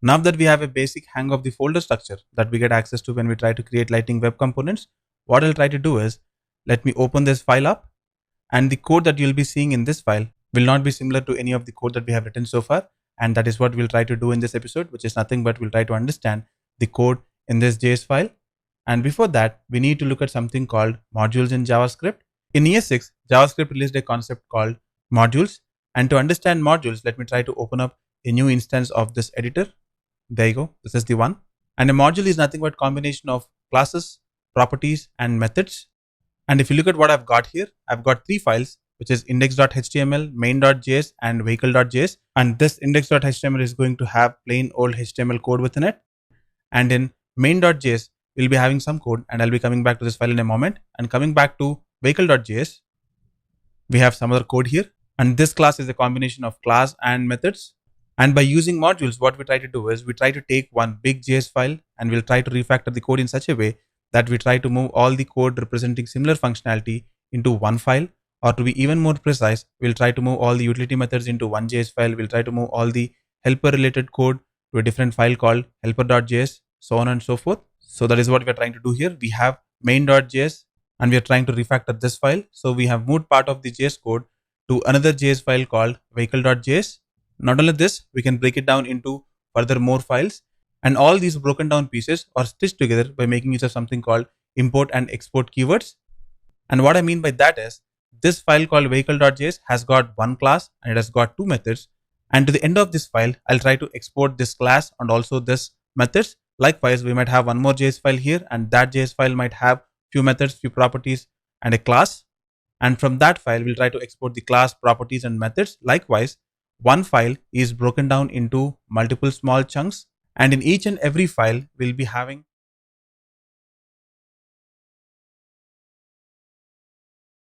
Now that we have a basic hang of the folder structure that we get access to when we try to create Lightning Web Components, what I'll try to do is, let me open this file up, and the code that you'll be seeing in this file will not be similar to any of the code that we have written so far. And that is what we'll try to do in this episode, which is nothing but we'll try to understand the code in this JS file. And before that, we need to look at something called modules in JavaScript. In ES6, JavaScript released a concept called modules. And to understand modules, let me try to open up a new instance of this editor. There you go. This is the one. And a module is nothing but combination of classes, properties, and methods. And if you look at what I've got here, I've got three files, which is index.html, main.js, and vehicle.js. And this index.html is going to have plain old HTML code within it. And in main.js, we'll be having some code, and I'll be coming back to this file in a moment. And coming back to vehicle.js, we have some other code here. And this class is a combination of class and methods. And by using modules, what we try to do is we try to take one big JS file and we'll try to refactor the code in such a way that we try to move all the code representing similar functionality into one file. Or to be even more precise, we'll try to move all the utility methods into one JS file. We'll try to move all the helper related code to a different file called helper.js, so on and so forth. So that is what we're trying to do here. We have main.js and we're trying to refactor this file. So we have moved part of the JS code to another JS file called vehicle.js. Not only this, we can break it down into further more files, and all these broken down pieces are stitched together by making use of something called import and export keywords. And what I mean by that is, this file called vehicle.js has got one class and it has got two methods. And to the end of this file, I'll try to export this class and also this methods. Likewise, we might have one more JS file here, and that JS file might have few methods, few properties, and a class. And from that file, we'll try to export the class, properties, and methods. Likewise, one file is broken down into multiple small chunks, and in each and every file, we'll be having